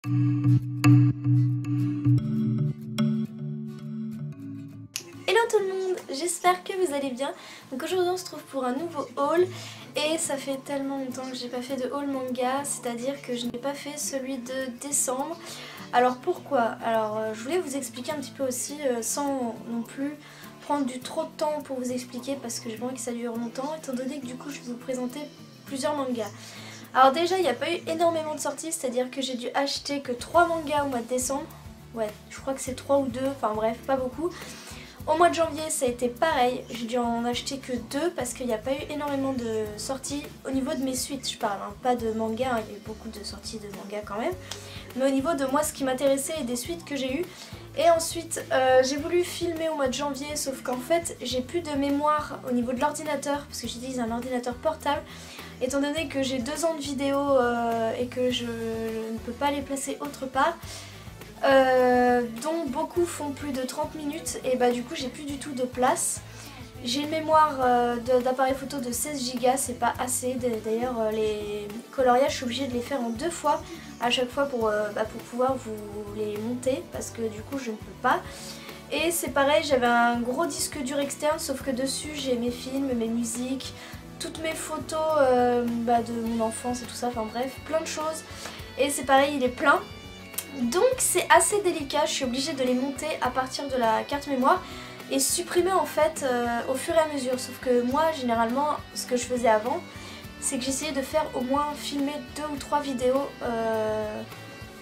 Hello tout le monde, j'espère que vous allez bien. Donc aujourd'hui on se trouve pour un nouveau haul et ça fait tellement longtemps que j'ai pas fait de haul manga, c'est-à-dire que je n'ai pas fait celui de décembre. Alors pourquoi? Alors je voulais vous expliquer un petit peu aussi sans non plus prendre trop de temps pour vous expliquer parce que j'ai pas envie que ça dure longtemps étant donné que du coup je vais vous présenter plusieurs mangas. Alors déjà il n'y a pas eu énormément de sorties, c'est-à-dire que j'ai dû acheter que 3 mangas au mois de décembre. Ouais, je crois que c'est 3 ou 2, enfin bref, pas beaucoup. Au mois de janvier ça a été pareil, j'ai dû en acheter que 2 parce qu'il n'y a pas eu énormément de sorties au niveau de mes suites, je parle, hein, pas de manga, hein, il y a eu beaucoup de sorties de manga quand même. Mais au niveau de moi ce qui m'intéressait et des suites que j'ai eues. Et ensuite j'ai voulu filmer au mois de janvier, sauf qu'en fait j'ai plus de mémoire au niveau de l'ordinateur parce que j'utilise un ordinateur portable. Étant donné que j'ai 2 ans de vidéo et que je ne peux pas les placer autre part, dont beaucoup font plus de 30 minutes, et bah du coup j'ai plus du tout de place. J'ai une mémoire d'appareil photo de 16 Go, c'est pas assez. D'ailleurs les coloriages je suis obligée de les faire en 2 fois à chaque fois pour pouvoir vous les monter parce que du coup je ne peux pas. Et c'est pareil, j'avais un gros disque dur externe sauf que dessus j'ai mes films, mes musiques, toutes mes photos de mon enfance et tout ça, enfin bref, plein de choses. Et c'est pareil, il est plein. Donc c'est assez délicat, je suis obligée de les monter à partir de la carte mémoire et supprimer en fait au fur et à mesure. Sauf que moi généralement ce que je faisais avant, c'est que j'essayais de faire au moins filmer 2 ou 3 vidéos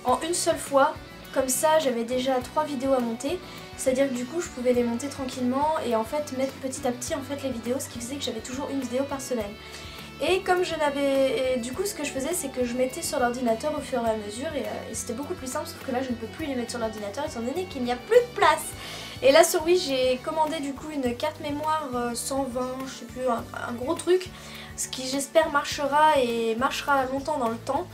en une seule fois. Comme ça j'avais déjà 3 vidéos à monter, c'est-à-dire que du coup je pouvais les monter tranquillement et en fait mettre petit à petit en fait les vidéos, ce qui faisait que j'avais toujours une vidéo par semaine. Et comme je n'avais... Et du coup ce que je faisais c'est que je mettais sur l'ordinateur au fur et à mesure et c'était beaucoup plus simple, sauf que là je ne peux plus les mettre sur l'ordinateur étant donné qu'il n'y a plus de place. Et là sur Wish j'ai commandé du coup une carte mémoire 120, je sais plus, un gros truc, ce qui j'espère marchera et marchera longtemps dans le temps.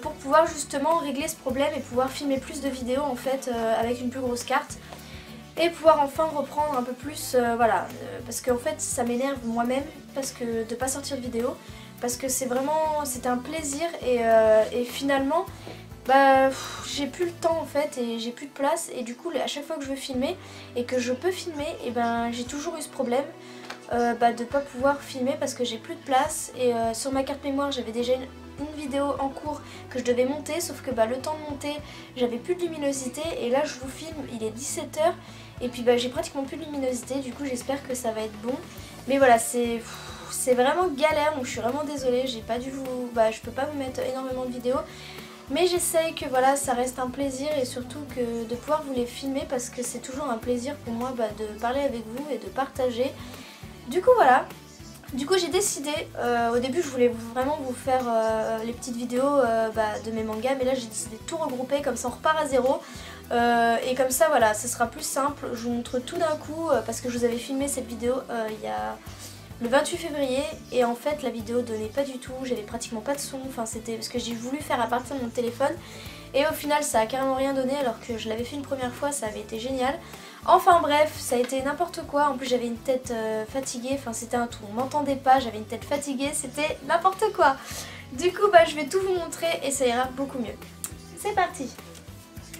Pour pouvoir justement régler ce problème et pouvoir filmer plus de vidéos en fait avec une plus grosse carte et pouvoir enfin reprendre un peu plus parce qu'en fait ça m'énerve moi-même parce que de pas sortir de vidéo parce que c'était un plaisir et finalement j'ai plus le temps en fait et j'ai plus de place et du coup à chaque fois que je veux filmer et que je peux filmer et j'ai toujours eu ce problème de pas pouvoir filmer parce que j'ai plus de place et sur ma carte mémoire j'avais déjà une vidéo en cours que je devais monter, sauf que le temps de monter j'avais plus de luminosité et là je vous filme, il est 17 h et puis j'ai pratiquement plus de luminosité, du coup j'espère que ça va être bon. Mais voilà, c'est vraiment galère, donc je suis vraiment désolée, j'ai pas dû je peux pas vous mettre énormément de vidéos. Mais j'essaye que voilà, ça reste un plaisir et surtout que de pouvoir vous les filmer parce que c'est toujours un plaisir pour moi de parler avec vous et de partager. Du coup voilà, du coup j'ai décidé, au début je voulais vraiment vous faire les petites vidéos de mes mangas, mais là j'ai décidé de tout regrouper, comme ça on repart à zéro. Et comme ça voilà, ce sera plus simple, je vous montre tout d'un coup parce que je vous avais filmé cette vidéo il y a le 28 février et en fait la vidéo donnait pas du tout, j'avais pratiquement pas de son, enfin c'était parce que j'ai voulu faire à partir de mon téléphone et au final ça a carrément rien donné alors que je l'avais fait une première fois, ça avait été génial. Enfin bref, ça a été n'importe quoi, en plus j'avais une tête fatiguée, enfin c'était un tout, on m'entendait pas, j'avais une tête fatiguée, c'était n'importe quoi. Du coup je vais tout vous montrer et ça ira beaucoup mieux. C'est parti.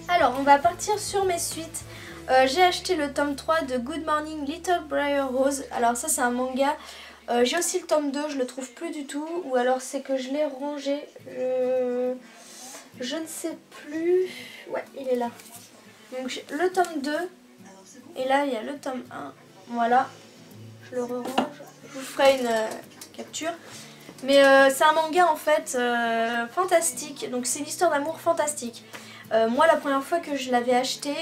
Alors on va partir sur mes suites. J'ai acheté le tome 3 de Good Morning Little Briar Rose. Alors ça c'est un manga. J'ai aussi le tome 2, je le trouve plus du tout. Ou alors c'est que je l'ai rangé. Je ne sais plus. Ouais, il est là. Donc le tome 2. Et là il y a le tome 1. Voilà. Je le range. Je vous ferai une capture. Mais c'est un manga en fait fantastique. Donc c'est une histoire d'amour fantastique. Moi la première fois que je l'avais acheté,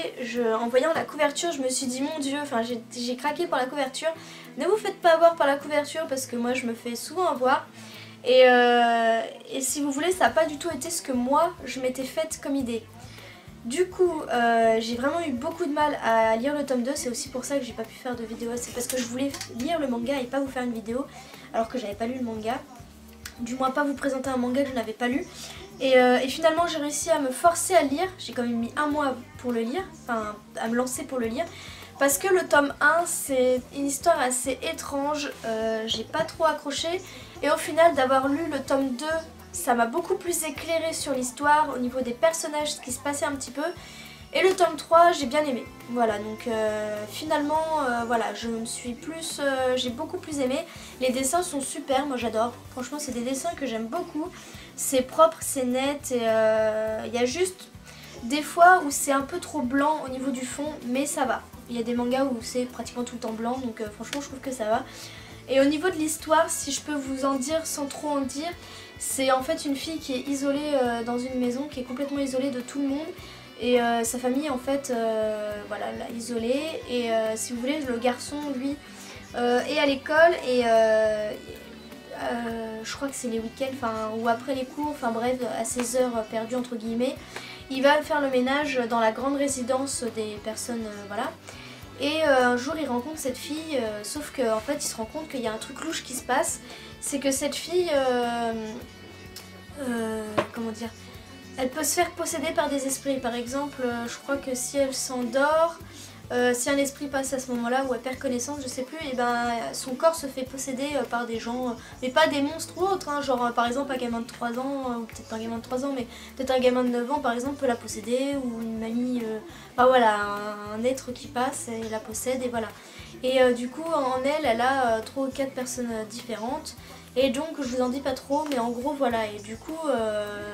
en voyant la couverture je me suis dit mon dieu, enfin j'ai craqué pour la couverture. Ne vous faites pas avoir par la couverture parce que moi je me fais souvent avoir. Et si vous voulez ça n'a pas du tout été ce que moi je m'étais faite comme idée. Du coup j'ai vraiment eu beaucoup de mal à lire le tome 2, c'est aussi pour ça que j'ai pas pu faire de vidéo. C'est parce que je voulais lire le manga et pas vous faire une vidéo alors que j'avais pas lu le manga. Du moins pas vous présenter un manga que je n'avais pas lu. Et finalement j'ai réussi à me forcer à lire, j'ai quand même mis 1 mois pour le lire, enfin à me lancer pour le lire. Parce que le tome 1 c'est une histoire assez étrange, j'ai pas trop accroché. Et au final d'avoir lu le tome 2 ça m'a beaucoup plus éclairé sur l'histoire, au niveau des personnages, ce qui se passait un petit peu. Et le tome 3, j'ai bien aimé. Voilà, donc finalement, voilà, j'ai beaucoup plus aimé. Les dessins sont super, moi j'adore. Franchement, c'est des dessins que j'aime beaucoup. C'est propre, c'est net, et il y a juste des fois où c'est un peu trop blanc au niveau du fond, mais ça va. Il y a des mangas où c'est pratiquement tout le temps blanc, donc franchement, je trouve que ça va. Et au niveau de l'histoire, si je peux vous en dire sans trop en dire, c'est en fait une fille qui est isolée dans une maison, qui est complètement isolée de tout le monde. Et sa famille en fait voilà, l'a isolée, et si vous voulez, le garçon lui est à l'école, et je crois que c'est les week-ends, enfin, ou après les cours, enfin bref, à ses heures perdues entre guillemets, il va faire le ménage dans la grande résidence des personnes, voilà. Et un jour il rencontre cette fille, sauf qu'en fait il se rend compte qu'il y a un truc louche qui se passe. C'est que cette fille, comment dire, elle peut se faire posséder par des esprits. Par exemple, je crois que si elle s'endort, si un esprit passe à ce moment-là où elle perd connaissance, je sais plus, et ben son corps se fait posséder par des gens, mais pas des monstres ou autres, hein, genre par exemple un gamin de 3 ans, ou peut-être pas un gamin de 3 ans, mais peut-être un gamin de 9 ans par exemple peut la posséder, ou une mamie, enfin voilà, un être qui passe et la possède, et voilà. Et du coup en elle, elle a 3 ou 4 personnes différentes. Et donc je vous en dis pas trop, mais en gros voilà. Et du coup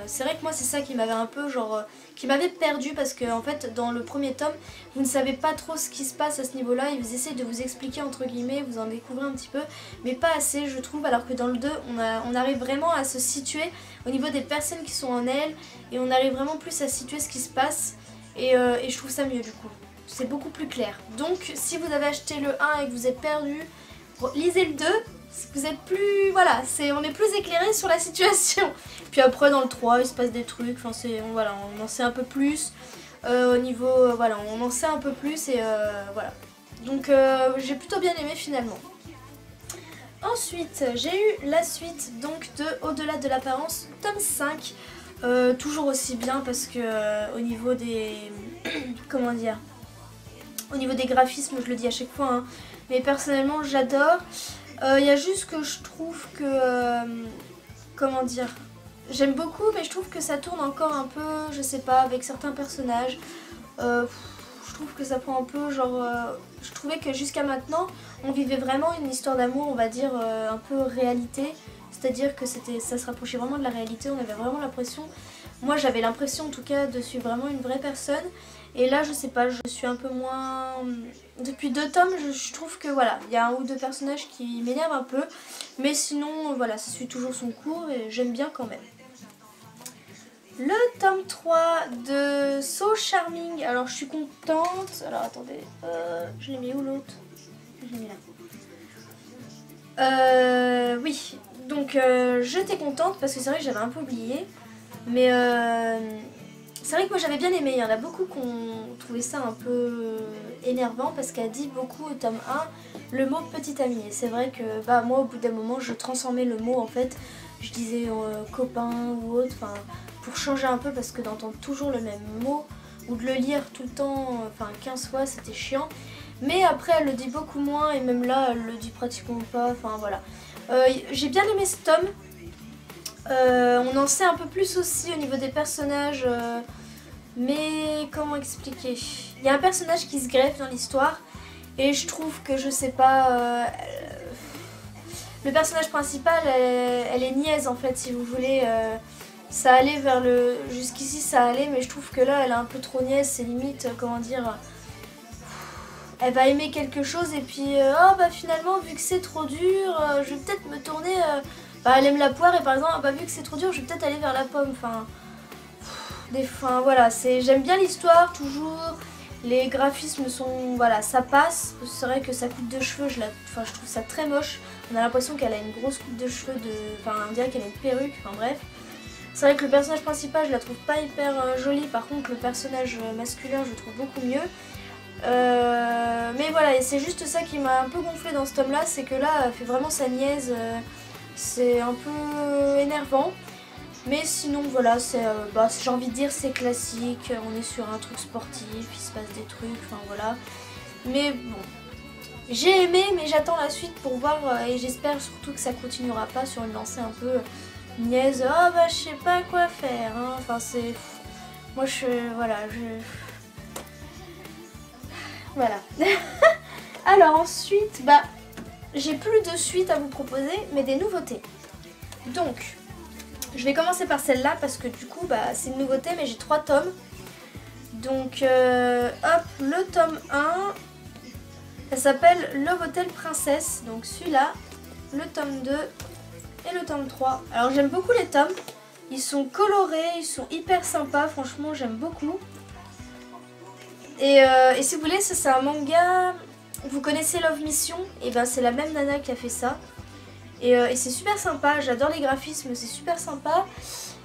c'est vrai que moi c'est ça qui m'avait un peu genre qui m'avait perdu, parce que en fait dans le premier tome vous ne savez pas trop ce qui se passe à ce niveau là. Ils essaient de vous expliquer entre guillemets, vous en découvrez un petit peu, mais pas assez je trouve, alors que dans le 2 on arrive vraiment à se situer au niveau des personnes qui sont en elle, et on arrive vraiment plus à situer ce qui se passe, et je trouve ça mieux du coup. C'est beaucoup plus clair. Donc si vous avez acheté le 1 et que vous êtes perdu, lisez le 2. Vous êtes plus, voilà, on est plus éclairé sur la situation. Puis après dans le 3 il se passe des trucs, enfin voilà, on en sait un peu plus au niveau, voilà, on en sait un peu plus, et voilà. Donc j'ai plutôt bien aimé finalement. Ensuite j'ai eu la suite donc de Au-delà de l'apparence, tome 5. Toujours aussi bien, parce que au niveau des comment dire, au niveau des graphismes, je le dis à chaque fois, hein, mais personnellement j'adore. Il y a juste que je trouve que, comment dire, j'aime beaucoup, mais je trouve que ça tourne encore un peu, je sais pas, avec certains personnages. Je trouve que ça prend un peu, genre, je trouvais que jusqu'à maintenant, on vivait vraiment une histoire d'amour, on va dire, un peu réalité. C'est-à-dire que ça se rapprochait vraiment de la réalité, on avait vraiment l'impression, moi j'avais l'impression en tout cas de suivre vraiment une vraie personne. Et là je sais pas, je suis un peu moins... Depuis 2 tomes je trouve que voilà, il y a un ou deux personnages qui m'énervent un peu. Mais sinon voilà, ça suit toujours son cours et j'aime bien quand même. Le tome 3 de So Charming, alors je suis contente. Alors attendez, je l'ai mis où l'autre? Je l'ai mis là. Oui, donc j'étais contente parce que c'est vrai que j'avais un peu oublié. Mais c'est vrai que moi j'avais bien aimé. Il y en a beaucoup qui ont trouvé ça un peu énervant, parce qu'elle dit beaucoup au tome 1 le mot petit ami. Et c'est vrai que bah, moi au bout d'un moment je transformais le mot en fait. Je disais copain ou autre, enfin pour changer un peu, parce que d'entendre toujours le même mot ou de le lire tout le temps, enfin 15 fois, c'était chiant. Mais après elle le dit beaucoup moins, et même là elle le dit pratiquement pas, enfin voilà. J'ai bien aimé ce tome. On en sait un peu plus aussi au niveau des personnages, mais comment expliquer? Il y a un personnage qui se greffe dans l'histoire, et je trouve que, je sais pas, le personnage principal, elle est niaise en fait, si vous voulez. Ça allait vers le... Jusqu'ici ça allait, mais je trouve que là elle est un peu trop niaise, c'est limite, comment dire... Elle va aimer quelque chose, et puis oh bah finalement vu que c'est trop dur, je vais peut-être me tourner... Bah, elle aime la poire, et par exemple, bah, vu que c'est trop dur, je vais peut-être aller vers la pomme. Enfin, voilà, j'aime bien l'histoire toujours. Les graphismes sont, voilà, ça passe. C'est vrai que sa coupe de cheveux, je trouve ça très moche. On a l'impression qu'elle a une grosse coupe de cheveux, enfin, on dirait qu'elle a une perruque. Enfin bref, c'est vrai que le personnage principal, je la trouve pas hyper jolie. Par contre, le personnage masculin, je le trouve beaucoup mieux. Mais voilà, et c'est juste ça qui m'a un peu gonflé dans ce tome-là, c'est que là, elle fait vraiment sa niaise. C'est un peu énervant, mais sinon voilà, j'ai envie de dire c'est classique, on est sur un truc sportif, il se passe des trucs, enfin voilà. Mais bon, j'ai aimé, mais j'attends la suite pour voir, et j'espère surtout que ça continuera pas sur une lancée un peu niaise, oh bah je sais pas quoi faire, hein. Enfin c'est... Moi voilà. Alors ensuite, bah j'ai plus de suites à vous proposer, mais des nouveautés. Donc, je vais commencer par celle-là parce que du coup, bah c'est une nouveauté, mais j'ai 3 tomes. Donc, hop, le tome 1, ça s'appelle Love Hotel Princesse. Donc celui-là, le tome 2 et le tome 3. Alors j'aime beaucoup les tomes. Ils sont colorés, ils sont hyper sympas, franchement j'aime beaucoup. Et si vous voulez, ça c'est un manga, vous connaissez Love Mission, et ben c'est la même nana qui a fait ça. Et c'est super sympa, j'adore les graphismes, c'est super sympa.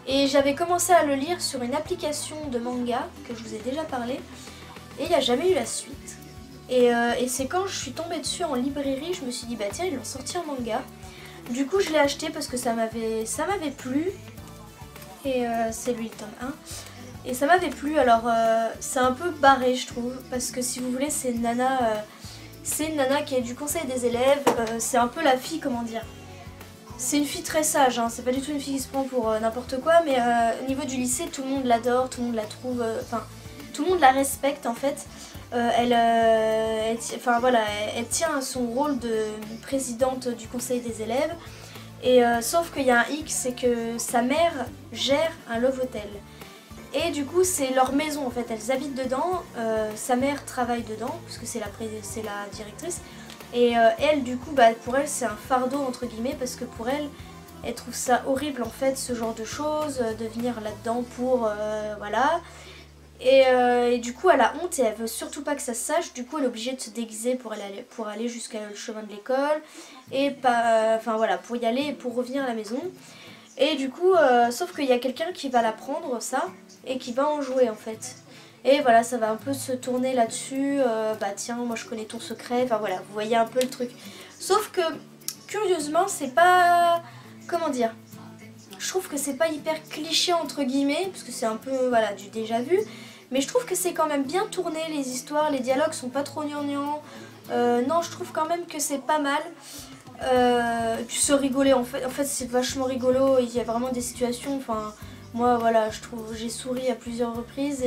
Et j'avais commencé à le lire sur une application de manga, que je vous ai déjà parlé, et il n'y a jamais eu la suite. Et c'est quand je suis tombée dessus en librairie, je me suis dit bah tiens ils l'ont sorti en manga. Du coup je l'ai acheté parce que ça m'avait plu. Et c'est lui le tome 1. Et ça m'avait plu, alors c'est un peu barré je trouve, parce que si vous voulez c'est une nana qui est du conseil des élèves, c'est un peu la fille, comment dire. C'est une fille très sage, hein, c'est pas du tout une fille qui se prend pour n'importe quoi, mais au niveau du lycée tout le monde l'adore, tout le monde la trouve, enfin tout le monde la respecte en fait. Elle tient son rôle de présidente du conseil des élèves. Et sauf qu'il y a un hic, c'est que sa mère gère un love hotel. Et du coup c'est leur maison en fait, elles habitent dedans, sa mère travaille dedans, puisque c'est la directrice. Et elle du coup, bah, pour elle c'est un fardeau entre guillemets, parce que pour elle, elle trouve ça horrible en fait, ce genre de choses, de venir là-dedans pour, voilà. Et du coup elle a honte et elle veut surtout pas que ça se sache, du coup elle est obligée de se déguiser pour aller jusqu'à le chemin de l'école, et enfin voilà, pour y aller et pour revenir à la maison. Et du coup, sauf qu'il y a quelqu'un qui va l'apprendre ça, et qui va en jouer en fait. Et voilà, ça va un peu se tourner là-dessus, bah tiens, moi je connais ton secret, enfin voilà, vous voyez un peu le truc. Sauf que, curieusement, c'est pas... comment dire, je trouve que c'est pas hyper cliché entre guillemets, parce que c'est un peu, voilà, du déjà vu. Mais je trouve que c'est quand même bien tourné, les histoires, les dialogues sont pas trop gnangnans. Non, je trouve quand même que c'est pas mal. Tu sais rigoler, en fait c'est vachement rigolo, il y a vraiment des situations, enfin... Moi voilà, je trouve, j'ai souri à plusieurs reprises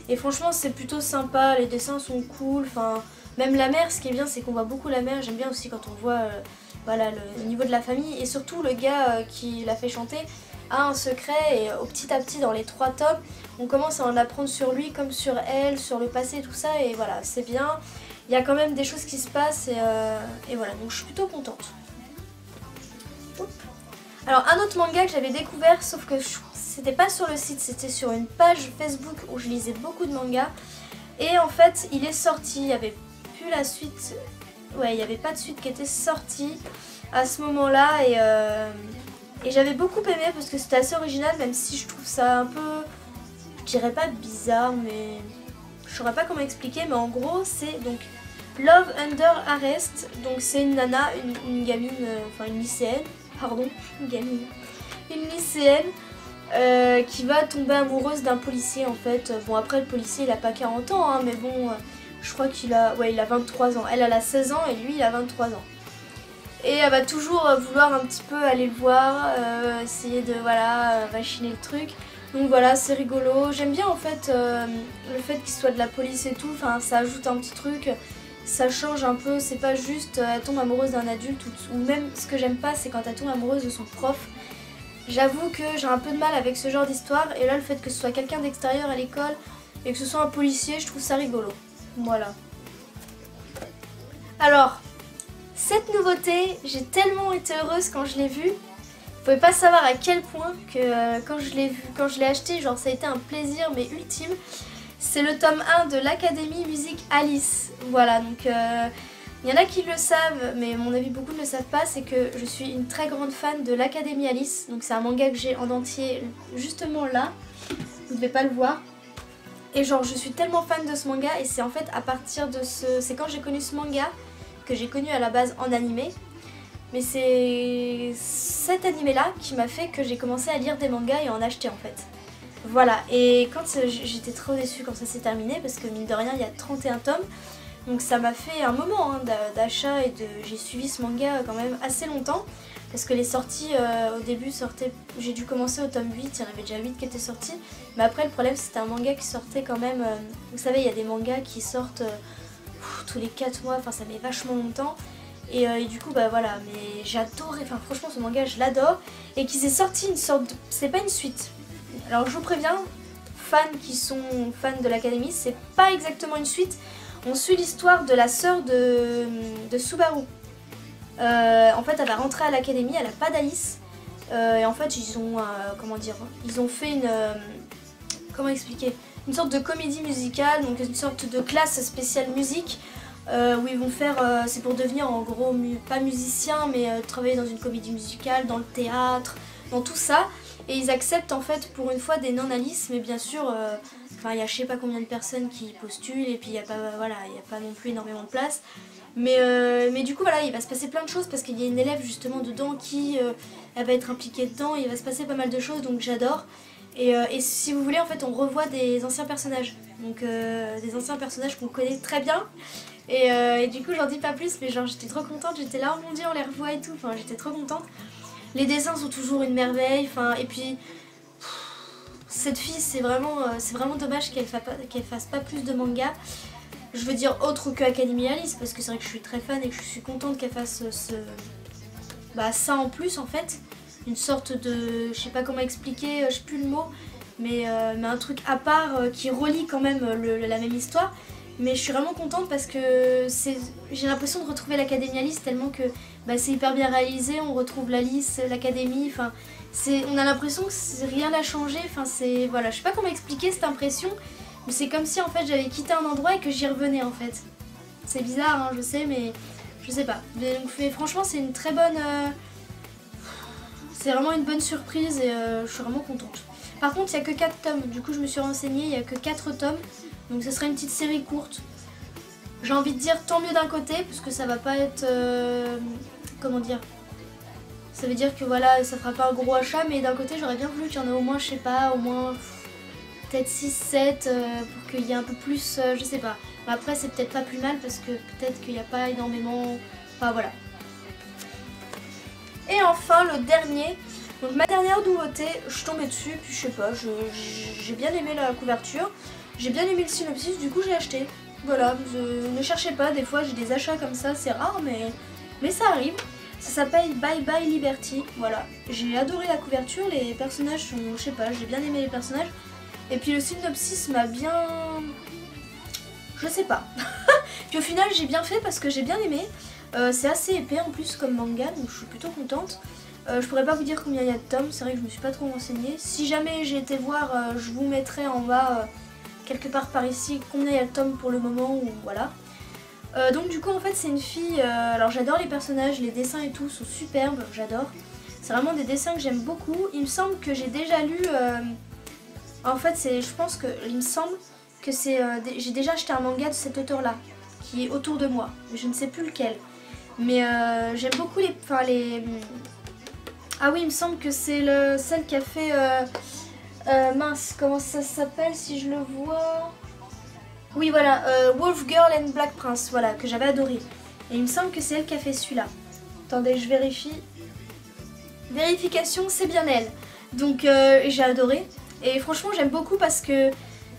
et franchement c'est plutôt sympa, les dessins sont cool, enfin même la mère, ce qui est bien c'est qu'on voit beaucoup la mère, j'aime bien aussi quand on voit voilà, le niveau de la famille, et surtout le gars qui l'a fait chanter a un secret, et petit à petit dans les 3 tomes on commence à en apprendre sur lui comme sur elle, sur le passé et tout ça, et voilà c'est bien, il y a quand même des choses qui se passent et voilà, donc je suis plutôt contente. Alors un autre manga que j'avais découvert, sauf que c'était pas sur le site, c'était sur une page Facebook où je lisais beaucoup de mangas. Et en fait il est sorti, il n'y avait plus la suite, ouais il n'y avait pas de suite qui était sortie à ce moment-là. Et j'avais beaucoup aimé parce que c'était assez original, même si je trouve ça un peu, je dirais pas bizarre, mais je saurais pas comment expliquer. Mais en gros c'est donc Love Under Arrest, donc c'est une nana, une gamine, enfin une lycéenne. Pardon, une lycéenne qui va tomber amoureuse d'un policier en fait. Bon après le policier il a pas 40 ans hein, mais bon je crois qu'il a, ouais, il a 23 ans. Elle a 16 ans et lui il a 23 ans. Et elle va toujours vouloir un petit peu aller le voir, essayer de voilà, machiner le truc. Donc voilà, c'est rigolo. J'aime bien en fait le fait qu'il soit de la police et tout, enfin ça ajoute un petit truc. Ça change un peu, c'est pas juste elle tombe amoureuse d'un adulte, ou même ce que j'aime pas c'est quand elle tombe amoureuse de son prof. J'avoue que j'ai un peu de mal avec ce genre d'histoire, et là le fait que ce soit quelqu'un d'extérieur à l'école et que ce soit un policier, je trouve ça rigolo. Voilà. Alors, cette nouveauté, j'ai tellement été heureuse quand je l'ai vue. Vous pouvez pas savoir à quel point que quand je l'ai acheté, genre ça a été un plaisir mais ultime. C'est le tome 1 de l'Académie Musique Alice. Voilà, donc il y en a qui le savent, mais à mon avis beaucoup ne le savent pas, c'est que je suis une très grande fan de l'Académie Alice. Donc c'est un manga que j'ai en entier justement là, vous ne devez pas le voir. Et genre je suis tellement fan de ce manga, et c'est en fait à partir de c'est quand j'ai connu ce manga, que j'ai connu à la base en animé. Mais c'est cet animé là qui m'a fait que j'ai commencé à lire des mangas et en acheter en fait. Voilà, et quand j'étais trop déçue quand ça s'est terminé, parce que mine de rien il y a 31 tomes, donc ça m'a fait un moment hein, d'achat, et j'ai suivi ce manga quand même assez longtemps. Parce que les sorties au début sortaient, j'ai dû commencer au tome 8, il y en avait déjà 8 qui étaient sortis. Mais après le problème c'était un manga qui sortait quand même, vous savez il y a des mangas qui sortent tous les 4 mois, enfin ça met vachement longtemps. Et du coup bah voilà, mais j'adorais, enfin franchement ce manga je l'adore. Et qu'ils aient sorti une sorte de... c'est pas une suite. Alors je vous préviens, fans qui sont fans de l'Académie, c'est pas exactement une suite. On suit l'histoire de la sœur de Subaru. En fait elle va rentrer à l'Académie, elle a pas d'Alice. Et en fait ils ont, comment dire, ils ont fait une... comment expliquer, une sorte de comédie musicale, donc une sorte de classe spéciale musique. Où ils vont faire, c'est pour devenir en gros, pas musicien, mais travailler dans une comédie musicale, dans le théâtre, dans tout ça. Et ils acceptent en fait pour une fois des non-Alice, mais bien sûr, il y a je sais pas combien de personnes qui postulent, et puis il n'y a, voilà, y a pas non plus énormément de place. Mais du coup voilà, il va se passer plein de choses parce qu'il y a une élève justement dedans qui elle va être impliquée dedans, et il va se passer pas mal de choses, donc j'adore. Et si vous voulez, en fait on revoit des anciens personnages, donc des anciens personnages qu'on connaît très bien. Et du coup j'en dis pas plus, mais genre j'étais trop contente, j'étais là, oh mon dieu on les revoit et tout, enfin j'étais trop contente. Les dessins sont toujours une merveille, enfin et puis cette fille c'est vraiment dommage qu'elle fasse pas plus de mangas. Je veux dire autre que Academy Alice, parce que c'est vrai que je suis très fan et que je suis contente qu'elle fasse ça en plus en fait. Une sorte de, je sais pas comment expliquer, je sais plus le mot, mais un truc à part qui relie quand même la même histoire. Mais je suis vraiment contente parce que j'ai l'impression de retrouver l'Académie Alice tellement que c'est hyper bien réalisé, on retrouve l'Alice, l'Académie, enfin on a l'impression que rien n'a changé, enfin voilà, je sais pas comment expliquer cette impression, mais c'est comme si en fait j'avais quitté un endroit et que j'y revenais en fait. C'est bizarre, hein, je sais, mais je sais pas. Mais franchement c'est une très bonne... c'est vraiment une bonne surprise et je suis vraiment contente. Par contre il n'y a que 4 tomes, du coup je me suis renseignée, il n'y a que 4 tomes. Donc ce sera une petite série courte. J'ai envie de dire tant mieux d'un côté, parce que ça va pas être... comment dire, ça veut dire que voilà, ça fera pas un gros achat, mais d'un côté j'aurais bien voulu qu'il y en ait au moins, je sais pas, au moins peut-être 6-7 pour qu'il y ait un peu plus, je sais pas. Mais après c'est peut-être pas plus mal parce que peut-être qu'il n'y a pas énormément... Enfin voilà. Et enfin le dernier, donc ma dernière nouveauté, je suis tombée dessus, puis je sais pas, j'ai bien aimé la couverture. J'ai bien aimé le synopsis, du coup j'ai acheté. Voilà, ne cherchez pas, des fois j'ai des achats comme ça, c'est rare mais ça arrive. Ça s'appelle Bye Bye Liberty, voilà. J'ai adoré la couverture, les personnages sont, je sais pas, j'ai bien aimé les personnages. Et puis le synopsis m'a bien... je sais pas. Puis au final j'ai bien fait parce que j'ai bien aimé. C'est assez épais en plus comme manga, donc je suis plutôt contente. Je pourrais pas vous dire combien il y a de tomes, c'est vrai que je me suis pas trop renseignée. Si jamais j'ai été voir, je vous mettrai en bas... quelque part par ici, combien il y a de tomes pour le moment, ou voilà. Donc du coup en fait c'est une fille, alors j'adore les personnages, les dessins et tout sont superbes, j'adore. C'est vraiment des dessins que j'aime beaucoup. Il me semble que j'ai déjà lu, en fait il me semble que j'ai déjà acheté un manga de cet auteur là, qui est autour de moi, mais je ne sais plus lequel. Mais j'aime beaucoup ah oui il me semble que c'est celle qui a fait... mince, comment ça s'appelle si je le vois? Oui voilà, Wolf Girl and Black Prince, voilà, que j'avais adoré. Et il me semble que c'est elle qui a fait celui-là. Attendez, je vérifie. Vérification, c'est bien elle. Donc j'ai adoré. Et franchement j'aime beaucoup parce que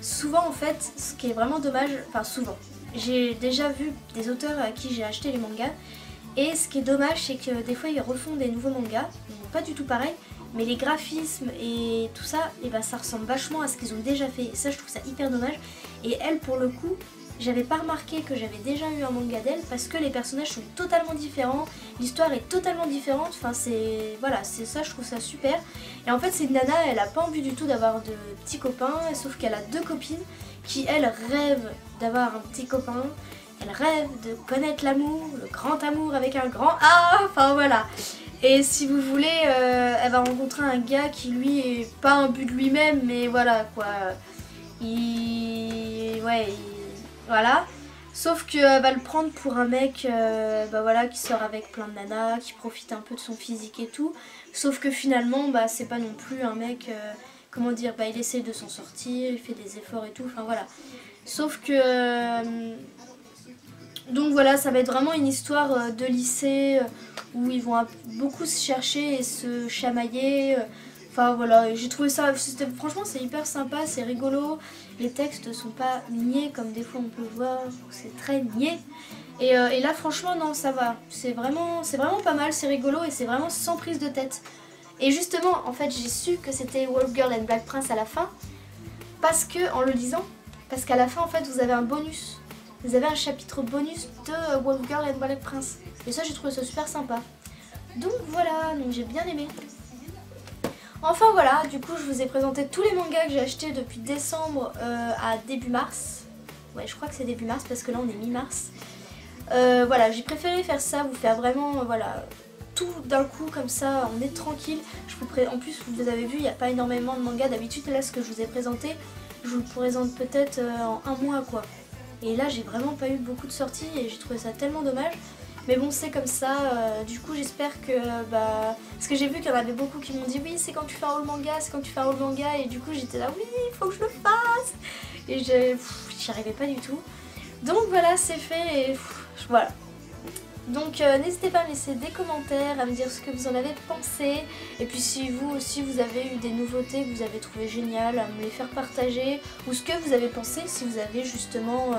souvent en fait, ce qui est vraiment dommage, enfin souvent, j'ai déjà vu des auteurs à qui j'ai acheté les mangas. Et ce qui est dommage c'est que des fois ils refont des nouveaux mangas, pas du tout pareil. Mais les graphismes et tout ça, et ça ressemble vachement à ce qu'ils ont déjà fait. Et ça, je trouve ça hyper dommage. Et elle, pour le coup, j'avais pas remarqué que j'avais déjà eu un manga d'elle parce que les personnages sont totalement différents. L'histoire est totalement différente. Enfin, voilà, c'est ça, je trouve ça super. Et en fait, c'est une nana, elle a pas envie du tout d'avoir de petits copains. Sauf qu'elle a 2 copines qui, elles, rêvent d'avoir un petit copain. Elle rêve de connaître l'amour, le grand amour avec un grand A. Enfin, voilà. Et si vous voulez, elle va rencontrer un gars qui lui est pas un but de lui-même, mais voilà quoi. Voilà. Sauf qu'elle va le prendre pour un mec voilà, qui sort avec plein de nanas, qui profite un peu de son physique et tout. Sauf que finalement, c'est pas non plus un mec, comment dire, il essaie de s'en sortir, il fait des efforts et tout, enfin voilà. Sauf que... donc voilà, ça va être vraiment une histoire de lycée où ils vont beaucoup se chercher et se chamailler. Enfin voilà, j'ai trouvé ça, franchement c'est hyper sympa, c'est rigolo. Les textes sont pas niais comme des fois on peut voir, c'est très niais. Et là franchement non, ça va, c'est vraiment pas mal, c'est rigolo et c'est vraiment sans prise de tête. Et justement en fait j'ai su que c'était Wolf Girl and Black Prince à la fin, parce que en le lisant, parce qu'à la fin en fait vous avez un bonus. Vous avez un chapitre bonus de Wolf Girl and Black Prince. Et ça j'ai trouvé ça super sympa. Donc voilà, donc j'ai bien aimé. Enfin voilà, du coup je vous ai présenté tous les mangas que j'ai achetés depuis décembre à début mars. Ouais, je crois que c'est début mars parce que là on est mi-mars. Voilà, j'ai préféré faire ça, vous faire vraiment voilà, tout d'un coup comme ça, on est tranquille. En plus vous avez vu, il n'y a pas énormément de mangas. D'habitude là ce que je vous ai présenté, je vous le présente peut-être en un mois quoi. Et là j'ai vraiment pas eu beaucoup de sorties et j'ai trouvé ça tellement dommage. Mais bon c'est comme ça, du coup j'espère que, parce que j'ai vu qu'il y en avait beaucoup qui m'ont dit oui c'est quand tu fais un haul manga, c'est quand tu fais un haul manga, et du coup j'étais là oui il faut que je le fasse, et j'y arrivais pas du tout. Donc voilà c'est fait et voilà. Donc n'hésitez pas à me laisser des commentaires, à me dire ce que vous en avez pensé, et puis si vous aussi vous avez eu des nouveautés que vous avez trouvé géniales, à me les faire partager, ou ce que vous avez pensé si vous avez justement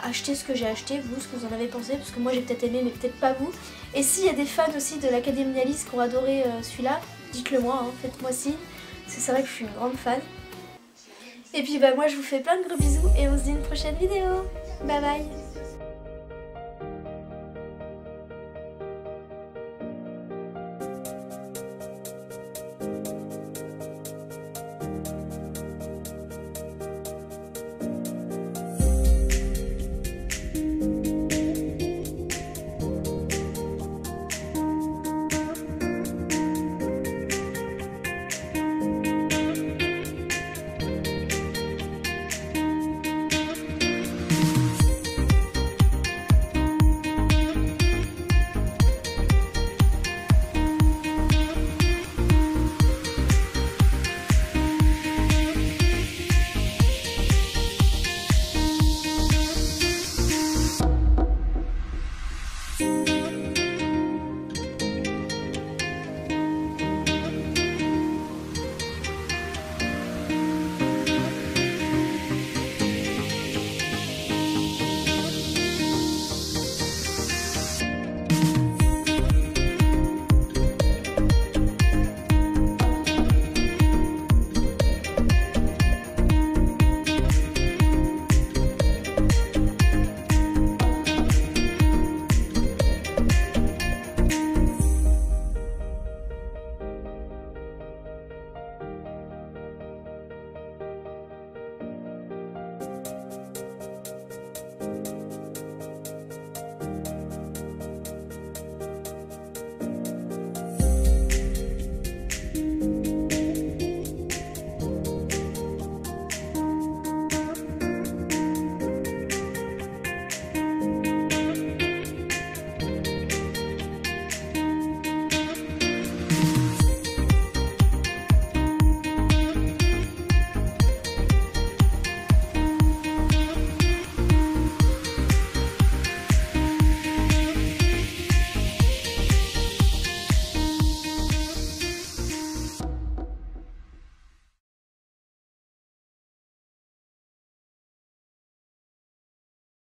acheté ce que j'ai acheté, vous, ce que vous en avez pensé, parce que moi j'ai peut-être aimé mais peut-être pas vous. Et s'il y a des fans aussi de l'Académie Alice qui ont adoré celui-là, dites-le moi, hein, faites-moi signe, parce que c'est vrai que je suis une grande fan. Et puis moi je vous fais plein de gros bisous et on se dit une prochaine vidéo. Bye bye.